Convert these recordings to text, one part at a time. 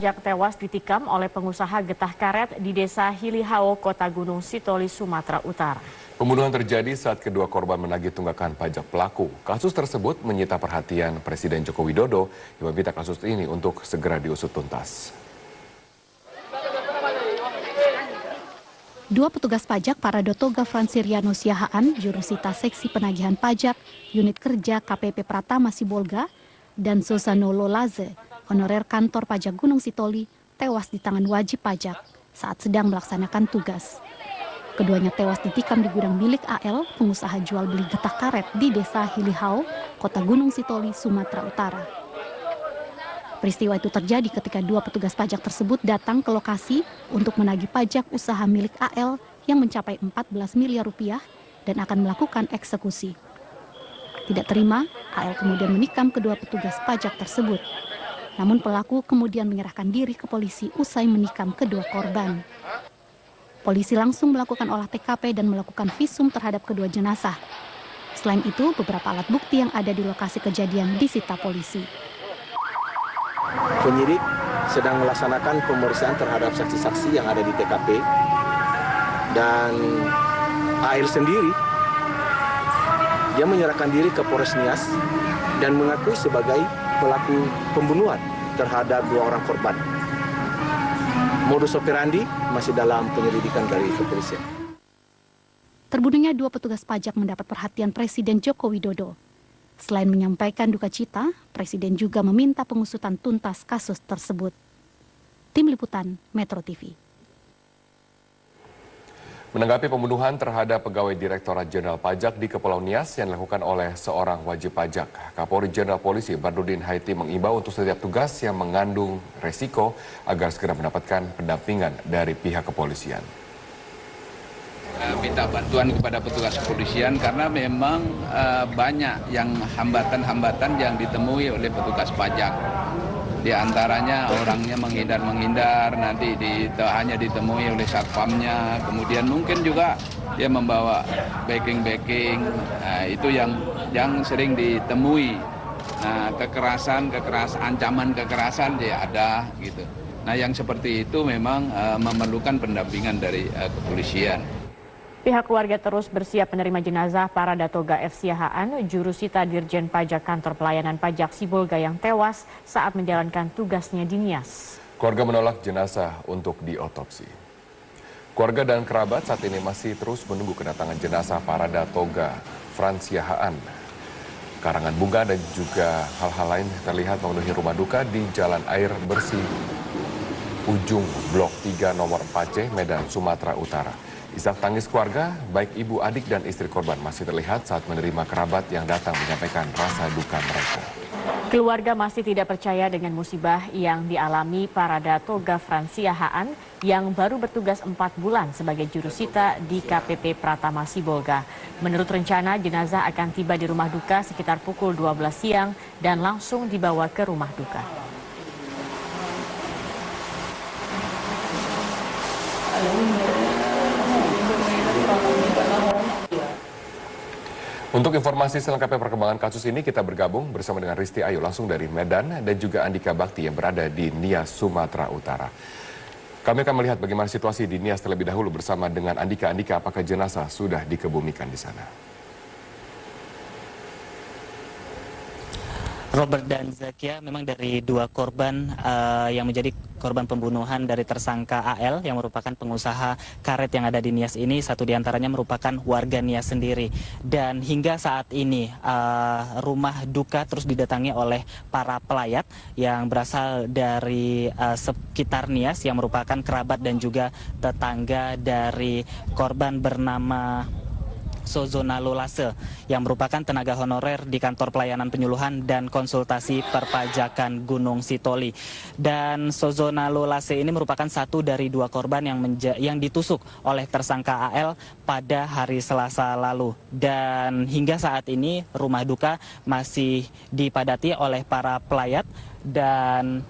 Pajak tewas ditikam oleh pengusaha getah karet di desa Hilihau, Kota Gunung Sitoli, Sumatera Utara. Pembunuhan terjadi saat kedua korban menagih tunggakan pajak pelaku. Kasus tersebut menyita perhatian Presiden Joko Widodo yang meminta kasus ini untuk segera diusut tuntas. Dua petugas pajak Parada Toga Fransiriano Siahaan, jurusita seksi penagihan pajak, unit kerja KPP Pratama Sibolga, dan Sosano Lolaze, honorer kantor pajak Gunung Sitoli, tewas di tangan wajib pajak saat sedang melaksanakan tugas. Keduanya tewas ditikam di gudang milik AL, pengusaha jual beli getah karet di desa Hilihau, Kota Gunung Sitoli, Sumatera Utara. Peristiwa itu terjadi ketika dua petugas pajak tersebut datang ke lokasi untuk menagih pajak usaha milik AL yang mencapai 14 miliar rupiah dan akan melakukan eksekusi. Tidak terima, AL kemudian menikam kedua petugas pajak tersebut. Namun pelaku kemudian menyerahkan diri ke polisi usai menikam kedua korban. Polisi langsung melakukan olah TKP dan melakukan visum terhadap kedua jenazah. Selain itu, beberapa alat bukti yang ada di lokasi kejadian disita polisi. Penyidik sedang melaksanakan pemeriksaan terhadap saksi-saksi yang ada di TKP, dan AL sendiri dia menyerahkan diri ke Polres Nias dan mengakui sebagai pelaku pembunuhan terhadap dua orang korban. Modus operandi masih dalam penyelidikan dari kepolisian. Terbunuhnya dua petugas pajak mendapat perhatian Presiden Joko Widodo. Selain menyampaikan duka cita, Presiden juga meminta pengusutan tuntas kasus tersebut. Tim Liputan Metro TV. Menanggapi pembunuhan terhadap pegawai Direktorat Jenderal Pajak di Kepulauan Nias yang dilakukan oleh seorang wajib pajak, Kapolri Jenderal Polisi Badrudin Haiti mengimbau untuk setiap tugas yang mengandung resiko agar segera mendapatkan pendampingan dari pihak kepolisian. Minta bantuan kepada petugas kepolisian karena memang banyak yang hambatan-hambatan yang ditemui oleh petugas pajak. Di antaranya orangnya menghindar, nanti hanya ditemui oleh satpamnya, kemudian mungkin juga dia membawa backing, itu yang sering ditemui. Nah, ancaman kekerasan dia ada gitu. Nah, yang seperti itu memang memerlukan pendampingan dari kepolisian. Pihak keluarga terus bersiap menerima jenazah Parada Toga F. Siahaan, jurusita Dirjen Pajak Kantor Pelayanan Pajak Sibolga yang tewas saat menjalankan tugasnya di Nias. Keluarga menolak jenazah untuk diotopsi. Keluarga dan kerabat saat ini masih terus menunggu kedatangan jenazah Parada Toga Frans Siahaan. Karangan bunga dan juga hal-hal lain terlihat memenuhi rumah duka di Jalan Air Bersih, ujung Blok 3 nomor 4C, Medan, Sumatera Utara. Isak tangis keluarga, baik ibu, adik, dan istri korban masih terlihat saat menerima kerabat yang datang menyampaikan rasa duka mereka. Keluarga masih tidak percaya dengan musibah yang dialami Parada Toga Frans Siahaan yang baru bertugas 4 bulan sebagai jurusita di KPP Pratama Sibolga. Menurut rencana, jenazah akan tiba di rumah duka sekitar pukul 12 siang dan langsung dibawa ke rumah duka. Untuk informasi selengkapnya perkembangan kasus ini, kita bergabung bersama dengan Risti Ayu langsung dari Medan dan juga Andika Bakti yang berada di Nias, Sumatera Utara. Kami akan melihat bagaimana situasi di Nias terlebih dahulu bersama dengan Andika. Andika, apakah jenazah sudah dikebumikan di sana? Robert dan Zakia, memang dari dua korban yang menjadi korban pembunuhan dari tersangka AL yang merupakan pengusaha karet yang ada di Nias ini, satu diantaranya merupakan warga Nias sendiri. Dan hingga saat ini rumah duka terus didatangi oleh para pelayat yang berasal dari sekitar Nias yang merupakan kerabat dan juga tetangga dari korban bernama Sosano Lolaze yang merupakan tenaga honorer di kantor pelayanan penyuluhan dan konsultasi perpajakan Gunung Sitoli. Dan Sosano Lolaze ini merupakan satu dari dua korban yang ditusuk oleh tersangka AL pada hari Selasa lalu. Dan hingga saat ini rumah duka masih dipadati oleh para pelayat dan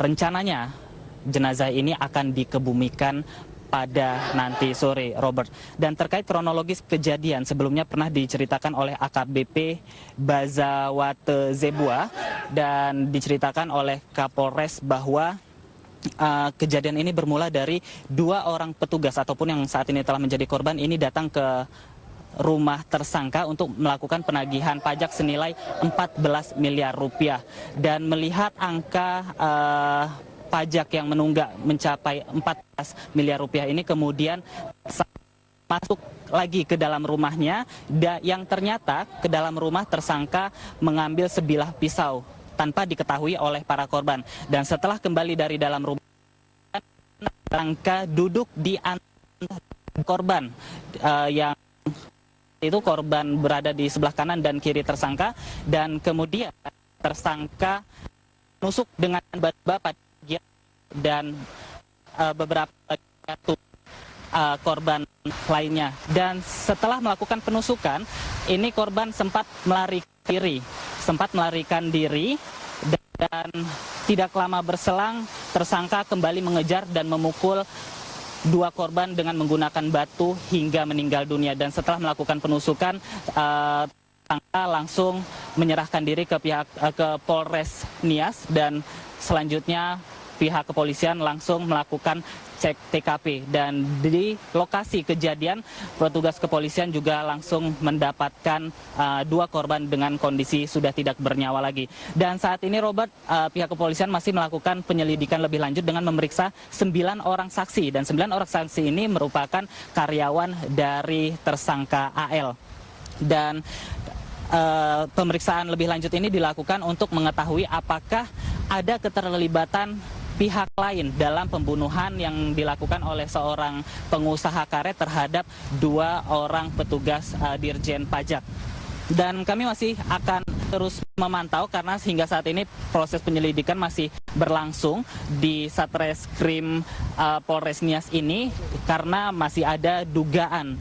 rencananya jenazah ini akan dikebumikan pada nanti sore, Robert. Dan terkait kronologis kejadian, sebelumnya pernah diceritakan oleh AKBP Bazawate Zebua dan diceritakan oleh Kapolres bahwa kejadian ini bermula dari 2 orang petugas ataupun yang saat ini telah menjadi korban ini datang ke rumah tersangka untuk melakukan penagihan pajak senilai 14 miliar rupiah. Dan melihat angka pajak yang menunggak mencapai 14 miliar rupiah ini, kemudian masuk lagi ke dalam rumahnya, yang ternyata ke dalam rumah tersangka mengambil sebilah pisau tanpa diketahui oleh para korban. Dan setelah kembali dari dalam rumah, tersangka duduk di antara korban yang itu korban berada di sebelah kanan dan kiri tersangka, dan kemudian tersangka menusuk dengan batu pada bagian dan beberapa korban lainnya. Dan setelah melakukan penusukan, ini korban sempat melarikan diri dan tidak lama berselang tersangka kembali mengejar dan memukul 2 korban dengan menggunakan batu hingga meninggal dunia. Dan setelah melakukan penusukan, tersangka langsung menyerahkan diri ke Polres Nias, dan selanjutnya pihak kepolisian langsung melakukan cek TKP. Dan di lokasi kejadian, petugas kepolisian juga langsung mendapatkan 2 korban dengan kondisi sudah tidak bernyawa lagi. Dan saat ini, Robert, pihak kepolisian masih melakukan penyelidikan lebih lanjut dengan memeriksa 9 orang saksi. Dan 9 orang saksi ini merupakan karyawan dari tersangka AL. Dan pemeriksaan lebih lanjut ini dilakukan untuk mengetahui apakah ada keterlibatan pihak lain dalam pembunuhan yang dilakukan oleh seorang pengusaha karet terhadap 2 orang petugas Dirjen Pajak. Dan kami masih akan terus memantau karena hingga saat ini proses penyelidikan masih berlangsung di Satreskrim Polres Nias ini, karena masih ada dugaan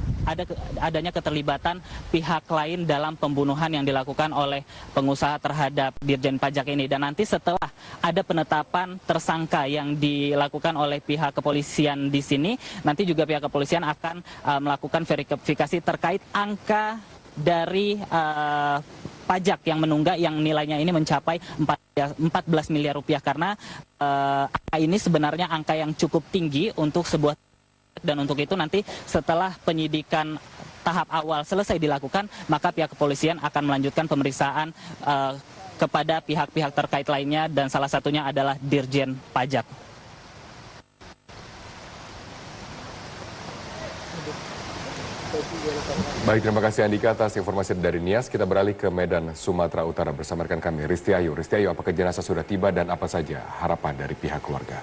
adanya keterlibatan pihak lain dalam pembunuhan yang dilakukan oleh pengusaha terhadap Dirjen Pajak ini. Dan nanti setelah ada penetapan tersangka yang dilakukan oleh pihak kepolisian di sini, nanti juga pihak kepolisian akan melakukan verifikasi terkait angka dari pajak yang menunggak yang nilainya ini mencapai 14 miliar rupiah, karena angka ini sebenarnya angka yang cukup tinggi untuk sebuah. Dan untuk itu nanti setelah penyidikan tahap awal selesai dilakukan, maka pihak kepolisian akan melanjutkan pemeriksaan kepada pihak-pihak terkait lainnya, dan salah satunya adalah Dirjen Pajak. Baik, terima kasih Andika atas informasi dari Nias. Kita beralih ke Medan, Sumatera Utara bersama rekan kami Risti Ayu. Risti Ayu, apakah jenazah sudah tiba dan apa saja harapan dari pihak keluarga?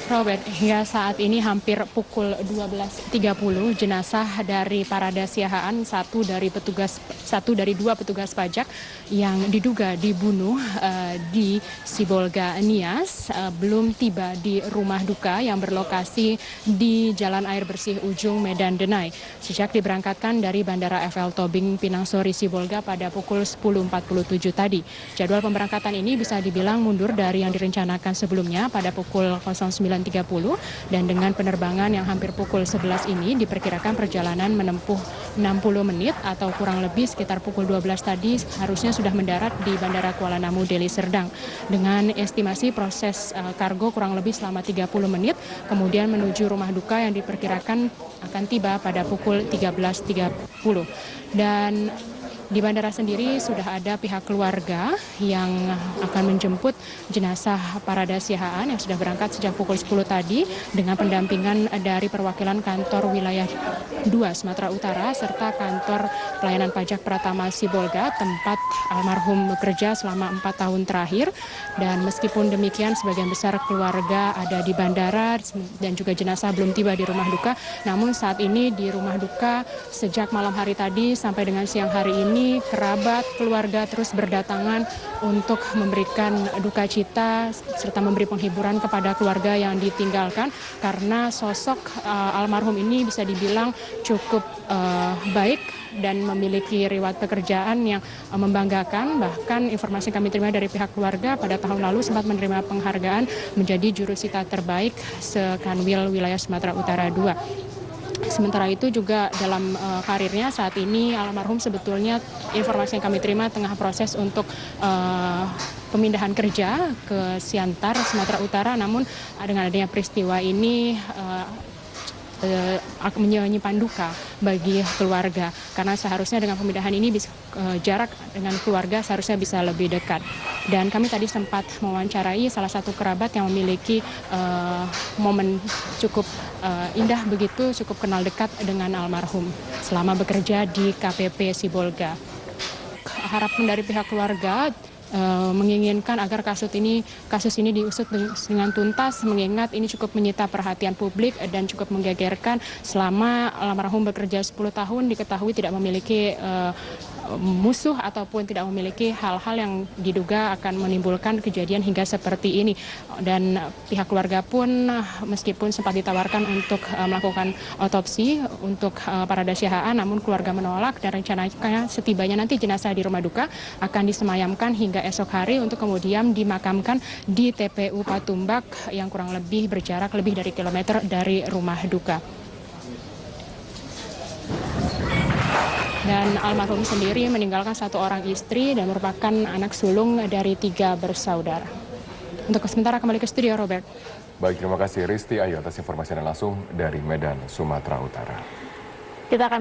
Robert, hingga saat ini hampir pukul 12.30 jenazah dari Parada Siahaan, satu dari dua petugas pajak yang diduga dibunuh di Sibolga Nias belum tiba di rumah duka yang berlokasi di Jalan Air Bersih Ujung Medan Denai sejak diberangkatkan dari Bandara FL Tobing Pinang Sori Sibolga pada pukul 10.47 tadi. Jadwal pemberangkatan ini bisa dibilang mundur dari yang direncanakan sebelumnya pada pukul 09.30, dan dengan penerbangan yang hampir pukul 11 ini diperkirakan perjalanan menempuh 60 menit atau kurang lebih sekitar pukul 12 tadi harusnya sudah mendarat di Bandara Kuala Namu, Deli Serdang. Dengan estimasi proses kargo kurang lebih selama 30 menit, kemudian menuju rumah duka yang diperkirakan akan tiba pada pukul 13.30. Dan di bandara sendiri sudah ada pihak keluarga yang akan menjemput jenazah Parada Siahaan yang sudah berangkat sejak pukul 10 tadi dengan pendampingan dari perwakilan kantor wilayah 2 Sumatera Utara serta kantor pelayanan pajak Pratama Sibolga, tempat almarhum bekerja selama 4 tahun terakhir. Dan meskipun demikian sebagian besar keluarga ada di bandara dan juga jenazah belum tiba di rumah duka, namun saat ini di rumah duka sejak malam hari tadi sampai dengan siang hari ini kerabat, keluarga terus berdatangan untuk memberikan duka cita serta memberi penghiburan kepada keluarga yang ditinggalkan, karena sosok almarhum ini bisa dibilang cukup baik dan memiliki riwayat pekerjaan yang membanggakan. Bahkan informasi kami terima dari pihak keluarga pada tahun lalu sempat menerima penghargaan menjadi jurusita terbaik sekanwil wilayah Sumatera Utara 2. Sementara itu juga dalam karirnya saat ini almarhum sebetulnya informasi yang kami terima tengah proses untuk pemindahan kerja ke Siantar, Sumatera Utara. Namun dengan adanya peristiwa ini menyimpan duka bagi keluarga, karena seharusnya dengan pemindahan ini jarak dengan keluarga seharusnya bisa lebih dekat. Dan kami tadi sempat mewawancarai salah satu kerabat yang memiliki momen cukup indah begitu, cukup kenal dekat dengan almarhum selama bekerja di KPP Sibolga. Harapan dari pihak keluarga menginginkan agar kasus ini diusut dengan tuntas, mengingat ini cukup menyita perhatian publik dan cukup menggegerkan. Selama almarhum bekerja 10 tahun diketahui tidak memiliki musuh ataupun tidak memiliki hal-hal yang diduga akan menimbulkan kejadian hingga seperti ini. Dan pihak keluarga pun meskipun sempat ditawarkan untuk melakukan otopsi untuk Parada Siahaan, namun keluarga menolak dan rencananya setibanya nanti jenazah di rumah duka akan disemayamkan hingga esok hari untuk kemudian dimakamkan di TPU Patumbak yang kurang lebih berjarak lebih dari kilometer dari rumah duka. Dan almarhum sendiri meninggalkan 1 orang istri dan merupakan anak sulung dari 3 bersaudara. Untuk sementara kembali ke studio, Robert. Baik, terima kasih Risti Ayu atas informasi langsung dari Medan, Sumatera Utara. Kita akan